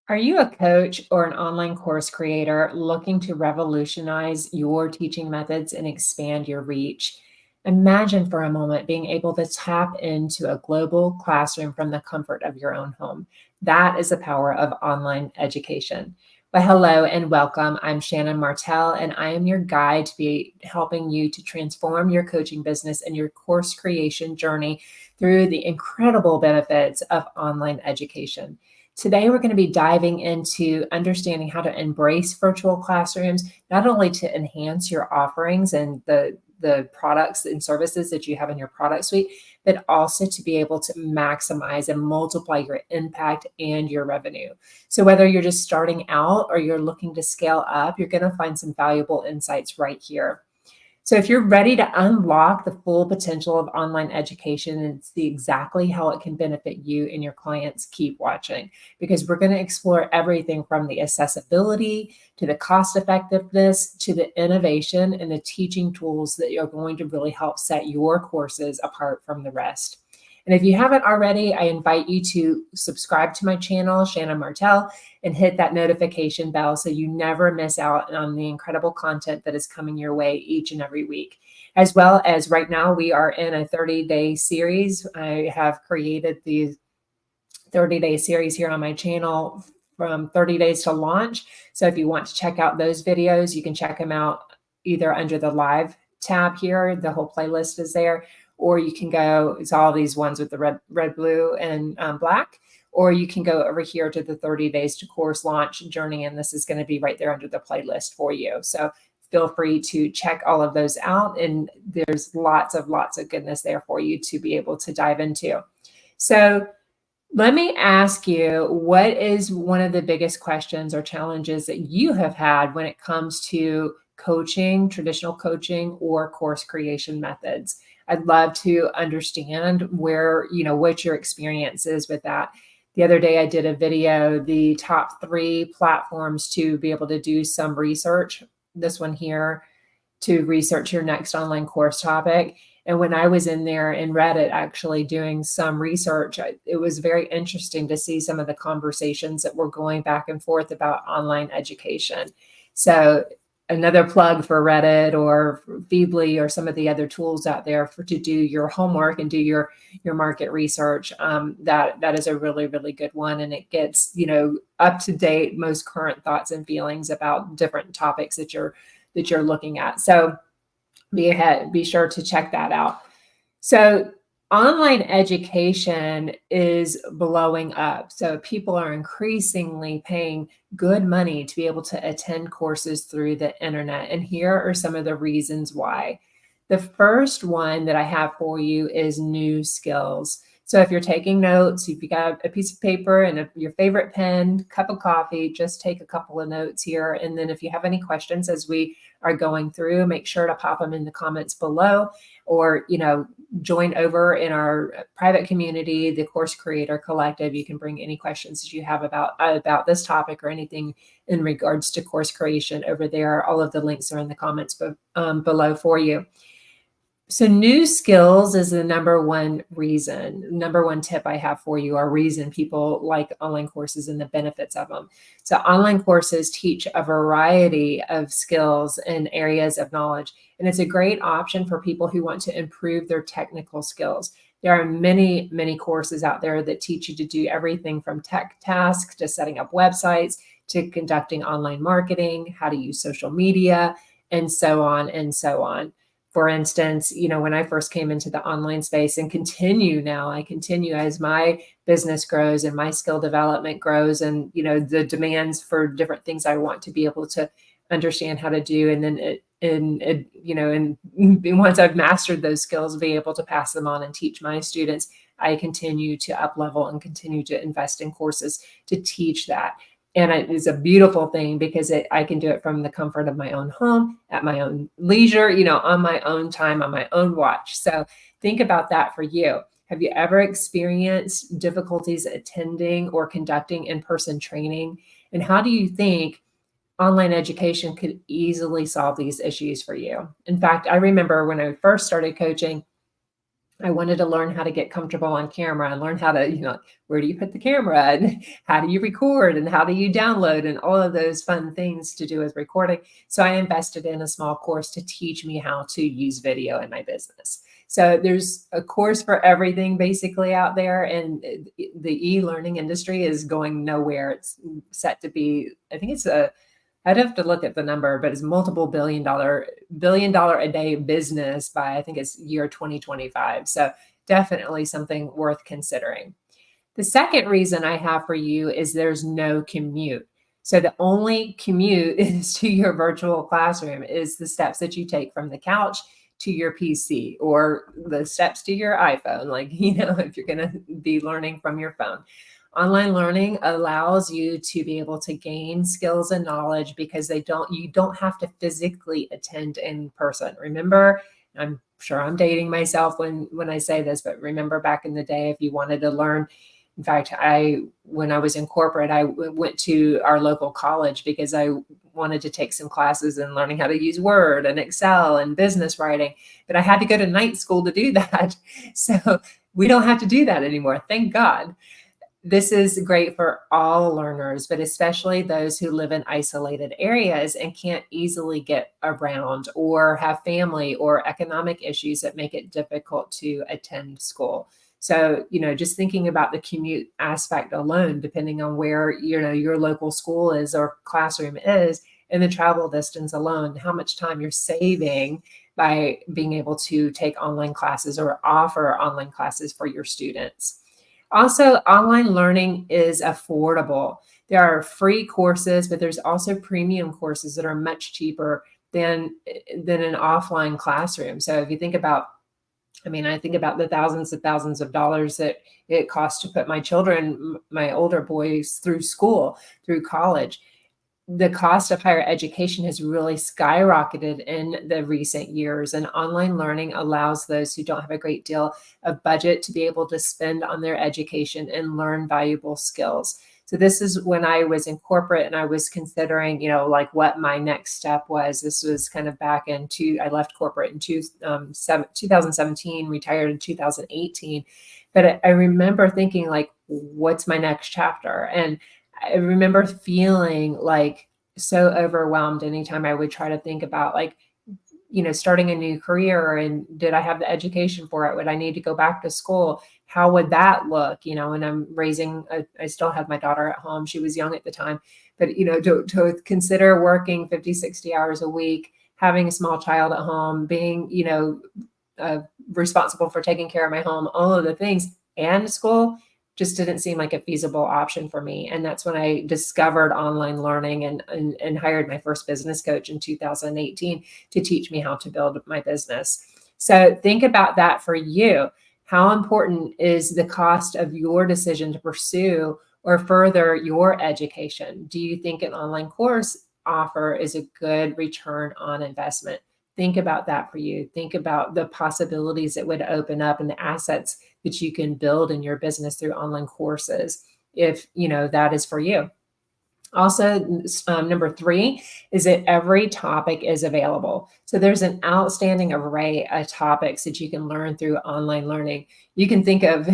Are you a coach or an online course creator looking to revolutionize your teaching methods and expand your reach? Imagine for a moment being able to tap into a global classroom from the comfort of your own home. That is the power of online education. Well, hello and welcome. I'm Shannon Martel, and I am your guide to be helping you to transform your coaching business and your course creation journey through the incredible benefits of online education. Today, we're going to be diving into understanding how to embrace virtual classrooms, not only to enhance your offerings and the products and services that you have in your product suite, but also to be able to maximize and multiply your impact and your revenue. So whether you're just starting out or you're looking to scale up, you're going to find some valuable insights right here. So if you're ready to unlock the full potential of online education and see exactly how it can benefit you and your clients, keep watching, because we're going to explore everything from the accessibility to the cost effectiveness to the innovation and the teaching tools that are going to really help set your courses apart from the rest. And if you haven't already, I invite you to subscribe to my channel, Shannon Martel, and hit that notification bell so you never miss out on the incredible content that is coming your way each and every week. As well as right now, we are in a 30-day series. I have created the 30-day series here on my channel from 30 days to launch. So if you want to check out those videos, you can check them out either under the live tab here. The whole playlist is there. Or you can go, it's all these ones with the red, blue, and black. Or you can go over here to the 30 days to course launch journey, and this is going to be right there under the playlist for you. So feel free to check all of those out, and there's lots of goodness there for you to be able to dive into. So let me ask you, what is one of the biggest questions or challenges that you have had when it comes to coaching, traditional coaching, or course creation methods? I'd love to understand what your experience is with that. The other day I did a video, the top 3 platforms to be able to do some research. This one here, to research your next online course topic. And when I was in there in Reddit actually doing some research, it was very interesting to see some of the conversations that were going back and forth about online education. So another plug for Reddit or Feedly or some of the other tools out there to do your homework and do your market research. That is a really, really good one. And it gets, up to date, most current thoughts and feelings about different topics that you're looking at. So be sure to check that out. So online education is blowing up. So people are increasingly paying good money to be able to attend courses through the internet. And here are some of the reasons why. The first one that I have for you is new skills. So if you're taking notes, if you got a piece of paper and your favorite pen, cup of coffee, just take a couple of notes here. And then if you have any questions as we are going through, make sure to pop them in the comments below, or, join over in our private community, the Course Creator Collective. You can bring any questions that you have about this topic or anything in regards to course creation over there. All of the links are in the comments below for you. So new skills is the number one tip I have for you, or reason people like online courses and the benefits of them. So online courses teach a variety of skills and areas of knowledge, and it's a great option for people who want to improve their technical skills. There are many, many courses out there that teach you to do everything from tech tasks to setting up websites to conducting online marketing, how to use social media, and so on and so on. For instance, when I first came into the online space and I continue as my business grows and my skill development grows, and, the demands for different things I want to be able to understand how to do. And then once I've mastered those skills, be able to pass them on and teach my students, I continue to up level and continue to invest in courses to teach that. And it is a beautiful thing because I can do it from the comfort of my own home, at my own leisure, on my own time, on my own watch. So think about that for you. Have you ever experienced difficulties attending or conducting in-person training? And how do you think online education could easily solve these issues for you? In fact, I remember when I first started coaching, I wanted to learn how to get comfortable on camera and learn how to, where do you put the camera and how do you record and how do you download and all of those fun things to do with recording. So I invested in a small course to teach me how to use video in my business. So there's a course for everything basically out there, and the e-learning industry is going nowhere. It's set to be, I think I'd have to look at the number, but it's multiple billion dollar a day business by, I think it's year 2025. So definitely something worth considering. The second reason I have for you is there's no commute. So the only commute is to your virtual classroom is the steps that you take from the couch to your PC or the steps to your iPhone, like, if you're going to be learning from your phone. Online learning allows you to be able to gain skills and knowledge because you don't have to physically attend in person. Remember, I'm sure I'm dating myself when I say this, but remember back in the day, if you wanted to learn, in fact, when I was in corporate, I went to our local college because I wanted to take some classes in learning how to use Word and Excel and business writing, but I had to go to night school to do that. So we don't have to do that anymore. Thank God. This is great for all learners, but especially those who live in isolated areas and can't easily get around or have family or economic issues that make it difficult to attend school. So, just thinking about the commute aspect alone, depending on where, your local school is or classroom is, and the travel distance alone, how much time you're saving by being able to take online classes or offer online classes for your students. Also, online learning is affordable. There are free courses, but there's also premium courses that are much cheaper than an offline classroom. So if you think about, I think about the thousands and thousands of dollars that it costs to put my children, my older boys, through school, through college. The cost of higher education has really skyrocketed in the recent years, and online learning allows those who don't have a great deal of budget to be able to spend on their education and learn valuable skills. So this is when I was in corporate and I was considering, like what my next step was. This was kind of I left corporate in 2017, retired in 2018. But I remember thinking, like, what's my next chapter? And I remember feeling like so overwhelmed anytime I would try to think about, like, starting a new career, and did I have the education for it? Would I need to go back to school? How would that look? And I still had my daughter at home. She was young at the time, but, to consider working 50, 60 hours a week, having a small child at home, being, responsible for taking care of my home, all of the things, and school just didn't seem like a feasible option for me. And that's when I discovered online learning and hired my first business coach in 2018 to teach me how to build my business. So think about that for you. How important is the cost of your decision to pursue or further your education? Do you think an online course offer is a good return on investment? Think about that for you. Think about the possibilities it would open up and the assets that you can build in your business through online courses, if that is for you. Also, number 3 is that every topic is available. So there's an outstanding array of topics that you can learn through online learning. You can think of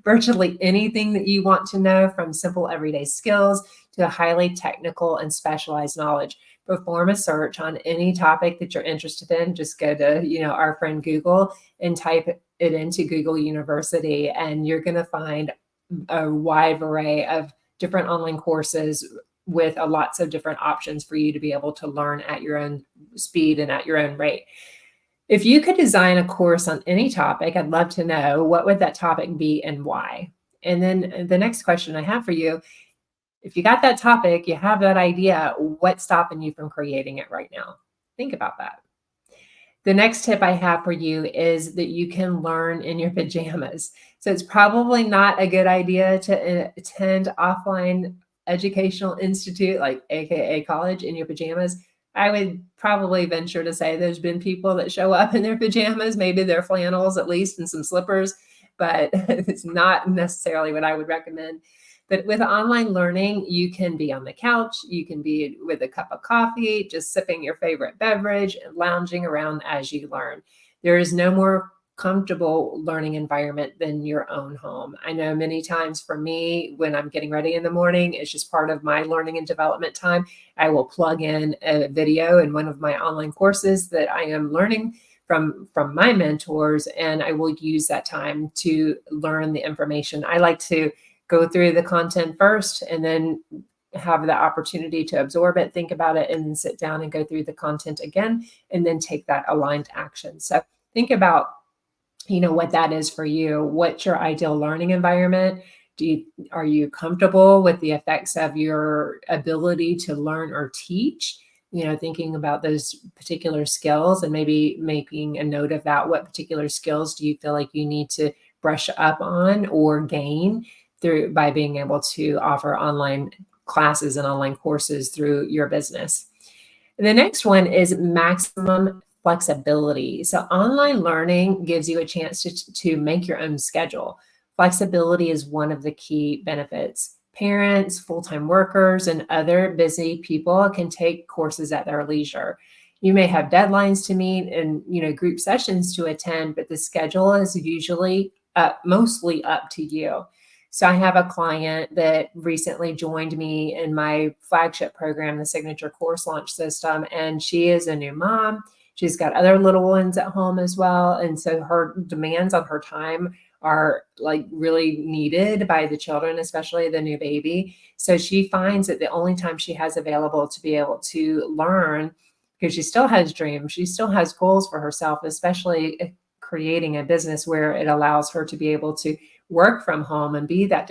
virtually anything that you want to know, from simple everyday skills to highly technical and specialized knowledge. Perform a search on any topic that you're interested in. Just go to, our friend Google and type it into Google University, and you're going to find a wide array of different online courses with lots of different options for you to be able to learn at your own speed and at your own rate. If you could design a course on any topic, I'd love to know, what would that topic be and why? And then the next question I have for you, if you got that topic, you have that idea, what's stopping you from creating it right now? Think about that. The next tip I have for you is that you can learn in your pajamas. So it's probably not a good idea to attend offline educational institute, like AKA college, in your pajamas. I would probably venture to say there's been people that show up in their pajamas, maybe their flannels at least, and some slippers, but it's not necessarily what I would recommend. But with online learning, you can be on the couch, you can be with a cup of coffee, just sipping your favorite beverage and lounging around as you learn. There is no more comfortable learning environment than your own home. I know many times for me, when I'm getting ready in the morning, it's just part of my learning and development time. I will plug in a video in one of my online courses that I am learning from my mentors, and I will use that time to learn the information. I like to go through the content first and then have the opportunity to absorb it, think about it, and then sit down and go through the content again, and then take that aligned action. So think about, what that is for you. What's your ideal learning environment? Are you comfortable with the effects of your ability to learn or teach? Thinking about those particular skills and maybe making a note of that. What particular skills do you feel like you need to brush up on or gain through by being able to offer online classes and online courses through your business? And the next one is maximum flexibility. So online learning gives you a chance to make your own schedule. Flexibility is one of the key benefits. Parents, full-time workers, and other busy people can take courses at their leisure. You may have deadlines to meet and group sessions to attend, but the schedule is usually mostly up to you. So I have a client that recently joined me in my flagship program, the Signature Course Launch System, and she is a new mom. She's got other little ones at home as well. And so her demands on her time are like really needed by the children, especially the new baby. So she finds that the only time she has available to be able to learn, because she still has dreams, she still has goals for herself, especially creating a business where it allows her to be able to work from home and be that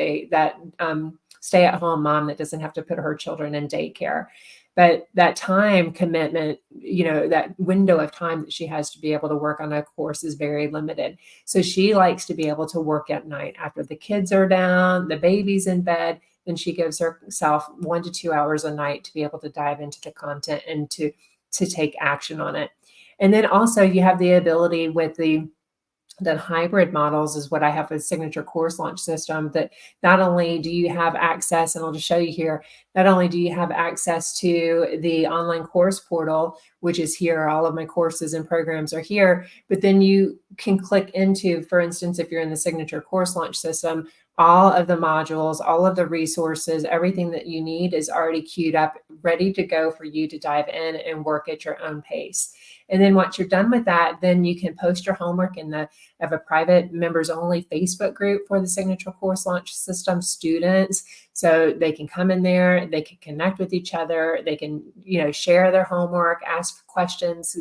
stay-at-home mom that doesn't have to put her children in daycare. But that time commitment, that window of time that she has to be able to work on a course is very limited. So she likes to be able to work at night after the kids are down, the baby's in bed, and she gives herself 1 to 2 hours a night to be able to dive into the content and to take action on it. And then also you have the ability with the hybrid models is what I have with Signature Course Launch System, that not only do you have access, and I'll just show you here, not only do you have access to the online course portal, which is here, all of my courses and programs are here, but then you can click into, for instance, if you're in the Signature Course Launch System, all of the modules, all of the resources, everything that you need is already queued up, ready to go for you to dive in and work at your own pace. And then once you're done with that, then you can post your homework in have a private members only Facebook group for the Signature Course Launch System students. So they can come in there, they can connect with each other, they can, share their homework, ask questions,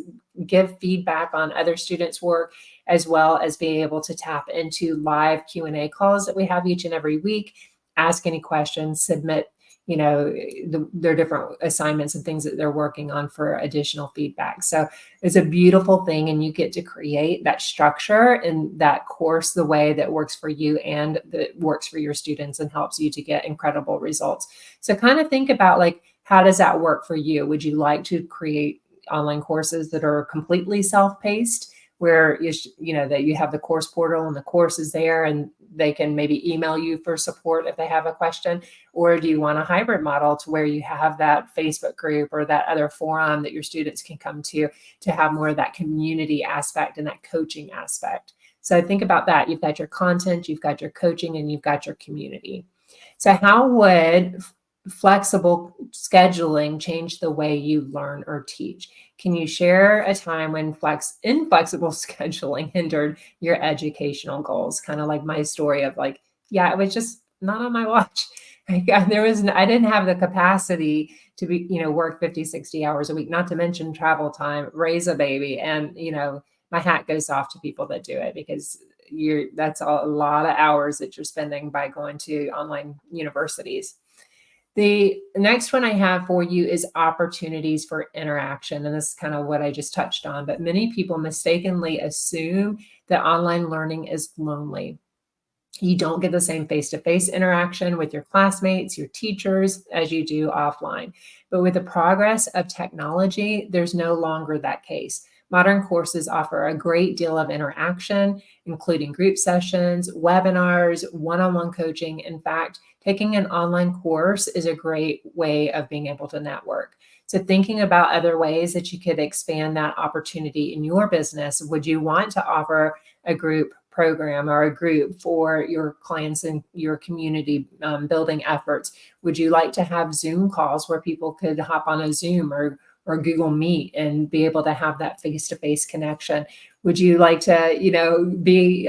give feedback on other students' work, as well as being able to tap into live Q&A calls that we have each and every week, ask any questions, submit their different assignments and things that they're working on for additional feedback. So it's a beautiful thing, and you get to create that structure and that course the way that works for you and that works for your students and helps you to get incredible results. So kind of think about, like, how does that work for you? Would you like to create online courses that are completely self-paced, where that you have the course portal and the course is there and they can maybe email you for support if they have a question? Or do you want a hybrid model to where you have that Facebook group or that other forum that your students can come to have more of that community aspect and that coaching aspect? So think about that. You've got your content, you've got your coaching, and you've got your community. So how would flexible scheduling change the way you learn or teach? Can you share a time when inflexible scheduling hindered your educational goals? Kind of like my story of like, yeah, it was just not on my watch. I didn't have the capacity to be, work 50, 60 hours a week, not to mention travel time, raise a baby. And, my hat goes off to people that do it, because that's a lot of hours that you're spending by going to online universities. The next one I have for you is opportunities for interaction. And this is kind of what I just touched on, but many people mistakenly assume that online learning is lonely. You don't get the same face-to-face interaction with your classmates, your teachers, as you do offline. But with the progress of technology, there's no longer that case. Modern courses offer a great deal of interaction, including group sessions, webinars, one-on-one coaching. In fact, taking an online course is a great way of being able to network. So thinking about other ways that you could expand that opportunity in your business, would you want to offer a group program or a group for your clients and your community building efforts? Would you like to have Zoom calls where people could hop on a Zoom or Google Meet and be able to have that face-to-face connection? Would you like to, be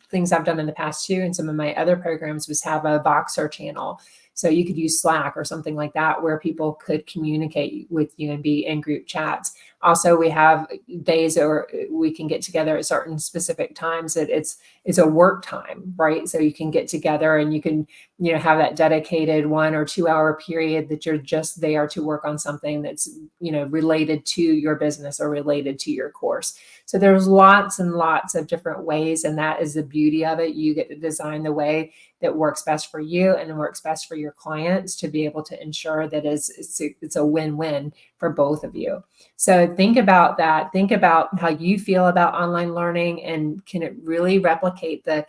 things I've done in the past too, and some of my other programs was have a Voxer channel. So you could use Slack or something like that where people could communicate with you and be in group chats. Also, we have days or we can get together at certain specific times that it's a work time, right? So you can get together and you can, have that dedicated 1 or 2 hour period that you're just there to work on something that's, related to your business or related to your course. So there's lots and lots of different ways, and that is the beauty of it. You get to design the way that works best for you and works best for your clients to be able to ensure that it's a win-win for both of you. So think about that. Think about how you feel about online learning, and can it really replicate the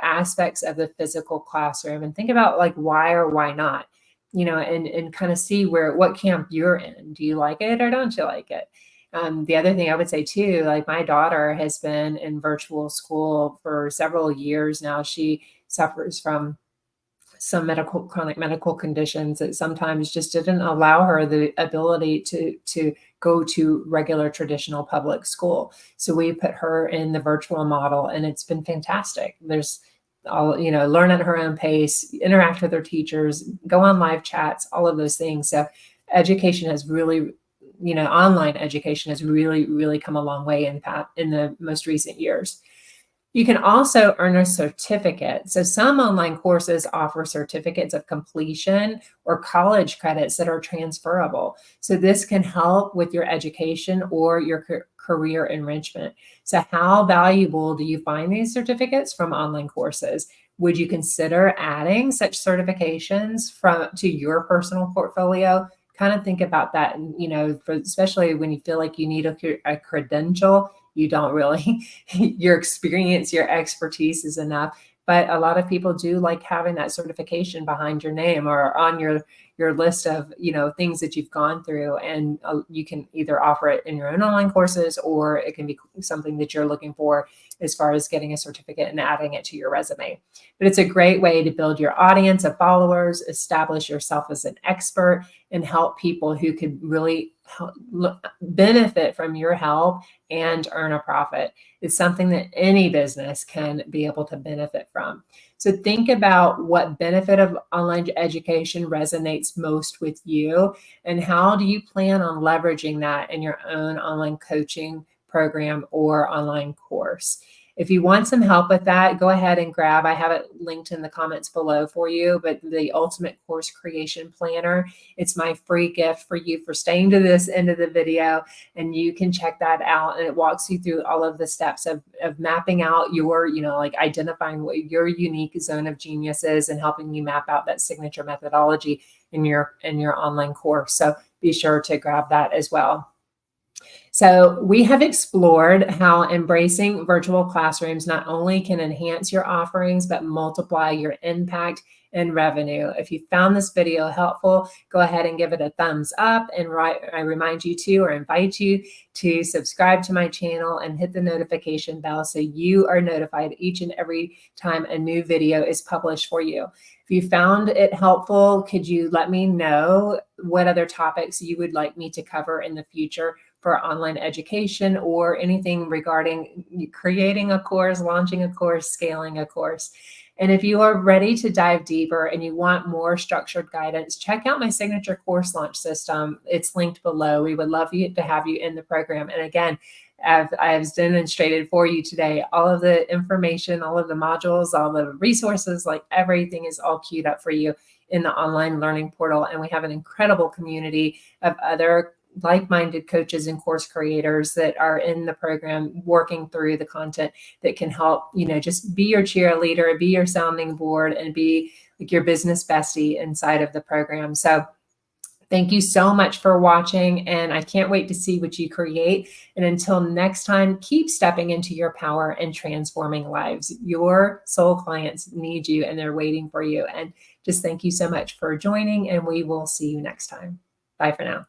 aspects of the physical classroom? And think about like why or why not, and kind of see what camp you're in. Do you like it or don't you like it? The other thing I would say too, like my daughter has been in virtual school for several years now. She suffers from some chronic medical conditions that sometimes just didn't allow her the ability to go to regular traditional public school. So we put her in the virtual model, and it's been fantastic. There's learn at her own pace, interact with her teachers, go on live chats, all of those things. So education has really, online education has really, really come a long way in the most recent years. You can also earn a certificate. So some online courses offer certificates of completion or college credits that are transferable. So this can help with your education or your career enrichment. So how valuable do you find these certificates from online courses? Would you consider adding such certifications to your personal portfolio? Kind of think about that, and especially when you feel like you need a credential. You don't really, your experience, your expertise is enough. But a lot of people do like having that certification behind your name or on your list of, things that you've gone through. And you can either offer it in your own online courses, or it can be something that you're looking for as far as getting a certificate and adding it to your resume. But it's a great way to build your audience of followers, establish yourself as an expert, and help people who could really benefit from your help and earn a profit. It's something that any business can be able to benefit from. So think about what benefit of online education resonates most with you, and how do you plan on leveraging that in your own online coaching program or online course. If you want some help with that, go ahead and I have it linked in the comments below for you, but the Ultimate Course Creation Planner, it's my free gift for you for staying to this end of the video, and you can check that out. And it walks you through all of the steps of mapping out your, identifying what your unique zone of genius is and helping you map out that signature methodology in your online course. So be sure to grab that as well. So we have explored how embracing virtual classrooms not only can enhance your offerings, but multiply your impact and revenue. If you found this video helpful, go ahead and give it a thumbs up. And I remind you to, or invite you to, subscribe to my channel and hit the notification bell so you are notified each and every time a new video is published for you. If you found it helpful, could you let me know what other topics you would like me to cover in the future for online education, or anything regarding creating a course, launching a course, scaling a course? And if you are ready to dive deeper and you want more structured guidance, check out my signature course launch system. It's linked below. We would love to have you in the program. And again, I've demonstrated for you today, all of the information, all of the modules, all the resources, like everything is all queued up for you in the online learning portal. And we have an incredible community of other like-minded coaches and course creators that are in the program working through the content that can help, just be your cheerleader, be your sounding board, and be like your business bestie inside of the program. So thank you so much for watching, and I can't wait to see what you create. And until next time, keep stepping into your power and transforming lives. Your soul clients need you, and they're waiting for you. And just thank you so much for joining, and we will see you next time. Bye for now.